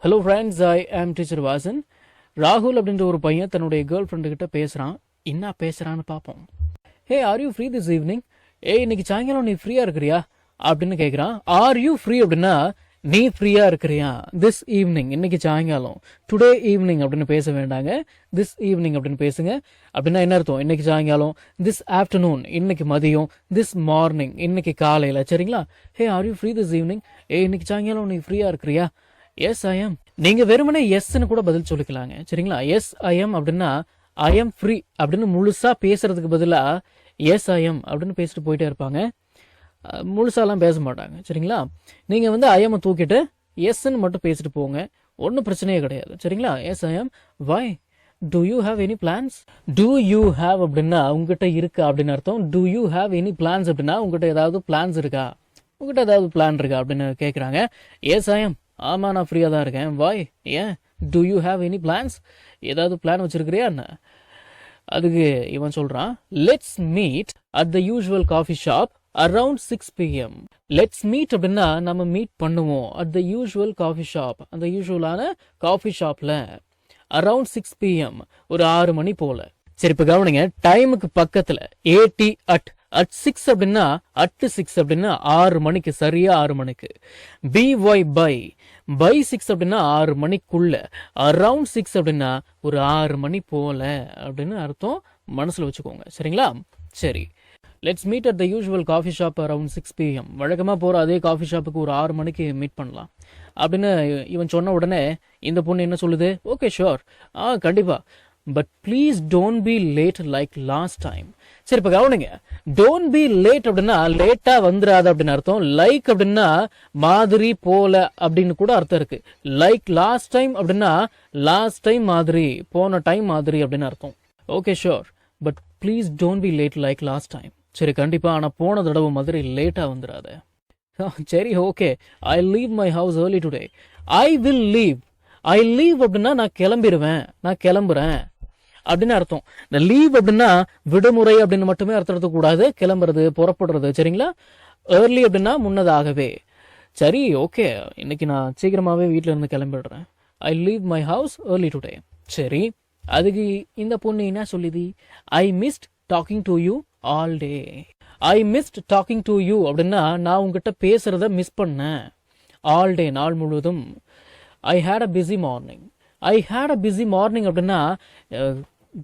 Hello friends, ஐ ஆம் teacher Vasan. ராகுல் அப்படின்ற ஒரு பையன் தன்னுடைய கேர்ள் ஃப்ரெண்டு கிட்ட பேசுகிறான். என்ன பேசுகிறான்னு பார்ப்போம். Hey, are you free this evening? இன்னைக்கு சாயங்காலம் நீ ஃப்ரீயாக இருக்கிறியா அப்படின்னு கேட்குறான். ஆர் யூ ஃப்ரீ அப்படின்னா நீ ஃப்ரீயாக இருக்கிறியா திஸ் ஈவினிங், இன்னைக்கு சாயங்காலம், டுடே ஈவினிங் அப்படின்னு பேச வேண்டாங்க. திஸ் ஈவினிங் அப்படின்னு பேசுங்க. அப்படின்னா என்ன அர்த்தம்? இன்னைக்கு சாயங்காலம், திஸ் ஆஃப்டர்நூன் இன்னைக்கு மதியம், திஸ் மார்னிங் இன்னைக்கு காலையில். சரிங்களா? Hey, are you free this evening? இன்னைக்கு சாயங்காலம் நீ ஃப்ரீயாக இருக்கிறியா? Yes I am. நீங்க வெறுமனே எஸ்ன்னு கூட பதில் சொல்லிக்கலாங்க. சரிங்களா? எஸ் ஐ எம் அப்படின்னா ஐ எம் ஃப்ரீ அப்படின்னு முழுசா பேசுறதுக்கு பதிலாக எஸ் ஐ எம் அப்படின்னு பேசிட்டு போயிட்டே இருப்பாங்க. முழுசாலாம் பேச மாட்டாங்க. சரிங்களா? நீங்க வந்து ஐ எம் தூக்கிட்டு எஸ்ன்னு மட்டும் பேசிட்டு போங்க, ஒன்றும் பிரச்சனையே கிடையாது. சரிங்களா? Yes I am. Why do you have any plans? Do you have அப்படின்னா உங்ககிட்ட இருக்கா அப்படின்னு அர்த்தம். Do you have any plans அப்படின்னா உங்ககிட்ட ஏதாவது பிளான்ஸ் இருக்கா, உங்ககிட்ட ஏதாவது பிளான் இருக்கா அப்படின்னு கேட்குறாங்க. Yes I am. ஆமாம், நான் ஃப்ரீயாக தான் இருக்கேன். வாய்? ஏன்? Do you have any plans? ஏதாவது பிளான் வச்சிருக்கிறியா என்ன? அதுக்கு இவன் சொல்கிறான், let's meet at the usual coffee shop around 6 PM. Let's meet அப்படின்னா நம்ம மீட் பண்ணுவோம். At the usual coffee shop, அந்த யூஷுவலான காஃபி ஷாப்பில் அரவுண்ட் 6 PM, ஒரு 6 மணி போல. சரி, இப்போ கவனிங்க, டைமுக்கு பக்கத்தில் ஏடி அட் 6 அப்படின்னா அட் 6 அப்படின்னா 6 மணிக்கு, சரியா 6 மணிக்கு. பிஒய் பை 6 அப்படின்னா 6 மணிக்குள்ள, அரவுண்ட் 6 அப்படின்னா ஒரு 6 மணி போல அப்படின்னு அர்த்தம். மனசுல வச்சுக்கோங்க. சரிங்களா? சரி, let's meet at the usual coffee shop around 6 PM. வழக்கமாக போகிற அதே காஃபி ஷாப்புக்கு ஒரு 6 மணிக்கு மீட் பண்ணலாம் அப்படின்னு இவன் சொன்ன உடனே இந்த பொண்ணு என்ன சொல்லுது? ஓகே, ஷோர், கண்டிப்பா, but please don't be late like last time. சரி, இப்போ கவனிங்க, டோன்ட் பி லேட் அப்படின்னா லேட்டா வந்துடாது அப்படின்னு அர்த்தம். லைக் அப்படின்னா மாதிரி போல அப்படின்னு கூட அர்த்தம் இருக்கு. லைக் லாஸ்ட் டைம் அப்படின்னா லாஸ்ட் டைம் மாதிரி, போன டைம் மாதிரி அப்படின்னு அர்த்தம். Okay, sure, but please don't be late like last time. சரி, கண்டிப்பா, ஆனால் போன தடவை மாதிரி லேட்டா வந்துடாத. சரி, okay, I leave my house early today. I will leave. I leave அப்படின்னா நான் கிளம்பிடுவேன், நான் கிளம்புறேன் அப்படின்னு அர்த்தம். இந்த லீவ் அப்படின்னா விடுமுறை அப்படின்னு மட்டுமே அர்த்தம் எடுத்துக்கூடாது. கிளம்புறது, புறப்படுறது. சரிங்களா? ஏர்லி அப்படின்னா முன்னதாகவே. சரி, ஓகே, இன்னைக்கு நான் சீக்கிரமாவே வீட்டில இருந்து கிளம்பிடுறேன். I leave my house early today. சரி, அதுக்கு இந்த பொண்ணு என்ன சொல்லுது? I missed talking to you all day. I missed talking to you அப்படின்னா நான் உங்ககிட்ட பேசுறத மிஸ் பண்ணேன். ஆல் டே, நாள் முழுவதும். I had a busy morning. I had a busy morning அப்படின்னா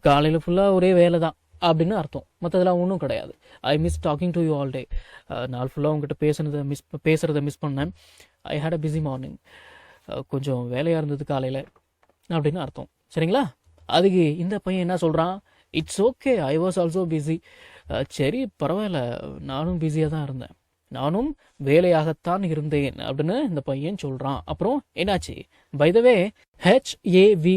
காலையில் ஃபுல்லாக ஒரே வேலை தான் அப்படின்னு அர்த்தம். மற்றதெல்லாம் ஒன்றும் கிடையாது. I miss docking to you all day. நாள் ஃபுல்லாக உங்ககிட்ட பேசுறதை மிஸ் பண்ணேன். ஐ ஹேட் அ பிஸி மார்னிங். கொஞ்சம் வேலையாக இருந்தது காலையில் அப்படின்னு அர்த்தம். சரிங்களா? அதுக்கு இந்த பையன் என்ன சொல்கிறான்? It's okay, I was also busy. சரி, பரவாயில்ல, நானும் பிஸியாக தான் இருந்தேன், நானும் வேலையாகத்தான் இருந்தேன் அப்படின்னு இந்த பையன் சொல்றான். அப்புறம் என்னாச்சு? By the way, HAVE,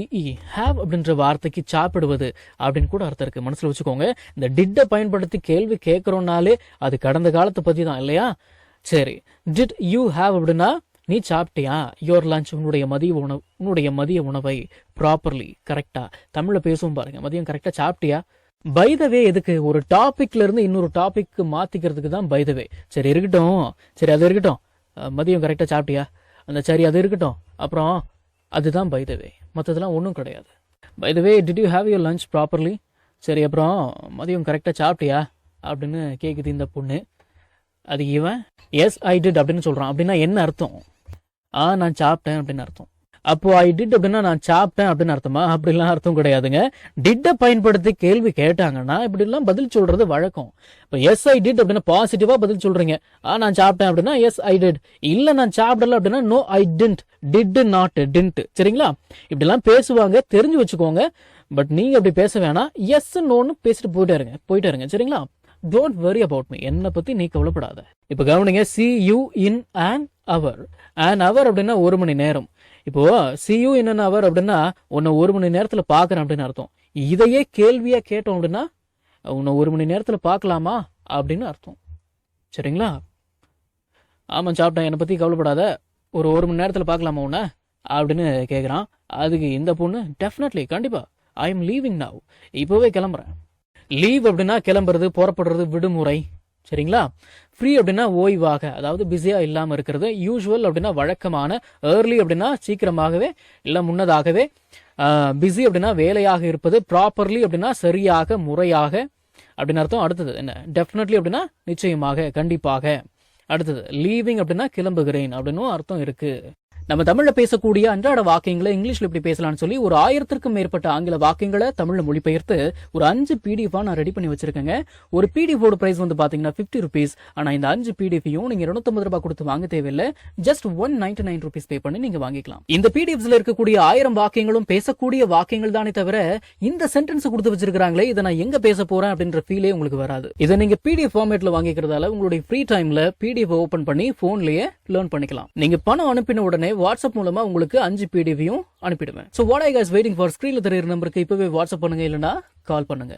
have அப்படின்ற வார்த்தைக்கு சாப்பிடுவது அப்படின்னு கூட அர்த்தம் இருக்கு. மனசுல வச்சுக்கோங்க. இந்த டிட்டை பயன்படுத்தி கேள்வி கேட்கறோம்னாலே அது கடந்த காலத்தை பத்தி தான், இல்லையா? சரி, டிட் யூ ஹேவ் அப்படின்னா நீ சாப்பிட்டியா? யோர் லஞ்ச், உன்னுடைய மதிய உணவை ப்ராப்பர்லி, கரெக்டா. தமிழ்ல பேசுவோம் பாருங்க, மதியம் கரெக்டா சாப்பிட்டியா? பை த வே எதுக்கு? ஒரு டாபிக்ல இருந்து இன்னொரு டாபிக் மாத்திக்கிறதுக்கு தான் பை த வே. சரி, இருக்கட்டும். சரி, அது இருக்கட்டும். மதியம் கரெக்டா சாப்பிட்டியா? அந்த சரி, அது இருக்கட்டும். அப்புறம் அதுதான் பை த வே, மற்றதெல்லாம் ஒன்றும் கிடையாது. By the way, did you have your lunch properly? சரி, அப்புறம் மதியம் கரெக்டா சாப்பிட்டியா அப்படின்னு கேட்குது இந்த பொண்ணு. அது இவன் எஸ் ஐ டிட் அப்படின்னு சொல்றான். அப்படின்னா என்ன அர்த்தம்? நான் சாப்பிட்டேன் அப்படின்னு அர்த்தம். அப்போ ஐ டிட் அப்படின்னா நான் சாப்பிட்டேன் அப்படின்னு அர்த்தமா? அப்படிலாம் அர்த்தம் கிடையாதுங்க. டிட்டை பயன்படுத்தி கேள்வி கேட்டாங்கன்னா இப்படிலாம் பதில் சொல்றது வழக்கம். இப்போ எஸ் ஐ டிட் அப்படின்னா பாசிட்டிவா பதில் சொல்றீங்க. நான் சாப்பிட்டேன் அப்படின்னா எஸ் ஐ டிட். இல்ல நான் சாப்பிடல அப்படின்னா no I didn't. Did not didn't. சரிங்களா? இப்படிலாம் பேசுவாங்க, தெரிஞ்சு வச்சுக்கோங்க. பட் நீங்க அப்படி பேச வேணாம். எஸ் நோன்னு பேசிட்டு போயிட்டே இருங்க. சரிங்களா? Don't worry about me. என்னை பத்தி நீ கவலைப்படாத. இப்ப கவனிங்க, see you in an hour. an hour அப்படின்னா 1 மணி நேரம். இப்போ see you in an hour அப்படின்னா உன்னை 1 மணி நேரத்துல பாக்குறேன் அப்படின்னு அர்த்தம். இதையே கேள்வியா கேட்டோம் அப்படின்னா உன்னை 1 மணி நேரத்துல பார்க்கலாமா அப்படின்னு அர்த்தம். சரிங்களா? ஆமா, சாப்பிட்டேன், என்னை பத்தி கவலைப்படாத, ஒரு 1 மணி நேரத்துல பார்க்கலாமா உன்ன அப்படின்னு கேட்குறான். அதுக்கு இந்த பொண்ணு, டெஃபினெட்லி, கண்டிப்பா, ஐ எம் லீவிங் நவ், இப்போவே கிளம்புறேன். லீவ் அப்படின்னா கிளம்புறது, புறப்படுறது, விடுமுறை. சரிங்களா? ஃப்ரீ அப்படின்னா ஓய்வாக, அதாவது பிஸியா இல்லாம இருக்கிறது. யூஷுவல் அப்படின்னா வழக்கமான. ஏர்லி அப்படின்னா சீக்கிரமாகவே இல்ல முன்னதாகவே. பிஸி அப்படின்னா வேலையாக இருப்பது. ப்ராப்பர்லி அப்படின்னா சரியாக முறையாக அப்படின்னு அர்த்தம். அடுத்தது என்ன? டெஃபினெட்லி அப்படின்னா நிச்சயமாக கண்டிப்பாக. அடுத்தது லீவிங் அப்படின்னா கிளம்புகிறேன் அப்படின்னு அர்த்தம் இருக்கு. நம்ம தமிழ்ல பேசக்கூடிய அன்றாட வாக்கியங்களை இங்கிலீஷ்ல எப்படி பேசலாம்னு சொல்லி ஒரு 1000க்கும் மேற்பட்ட ஆங்கில வாக்கியங்களை தமிழ்ல மொழிபெயர்த்து ஒரு 5 பிடிஎஃப் நான் ரெடி பண்ணி வச்சிருக்கேங்க. ஒரு பிடிஎஃப் ஓட பிரைஸ் வந்து பாத்தீங்கன்னா 50 rupees. ஆனா இந்த 5 பிடிஎஃபையும் நீங்க 250 ரூபாய் கொடுத்து வாங்க தேவையில்லை. ஜஸ்ட் 199 rupees பே பண்ணி நீங்க வாங்கிக்கலாம். இந்த பிடிஎஃப்ஸ்ல இருக்கக்கூடிய 1000 வாக்கியங்களும் பேசக்கூடிய வாக்கியங்கள் தானே தவிர இந்த சென்டென்ஸ் கொடுத்து வச்சிருக்காங்களே இதை நான் எங்க பேச போறேன் அப்படின்ற ஃபீலே உங்களுக்கு வராது. இதை நீங்க பிடிஎஃப் ஃபார்மேட்ல வாங்கிக்கிறதால உங்களுடைய ஃப்ரீ டைம்ல பிடிஎஃப் ஓபன் பண்ணி போன்லயே லேர்ன் பண்ணிக்கலாம். நீங்க பணம் அனுப்பின உடனே வாட்ஸ்அப் மூலமா உங்களுக்கு 5 பிடிஎஃபையும் அனுப்பிடுவேன். So what are you guys waiting for? ஸ்கிரீன்ல தெரியுற நம்பருக்கு இப்பவே வாட்ஸ்அப் பண்ணுங்க, இல்லனா கால் பண்ணுங்க.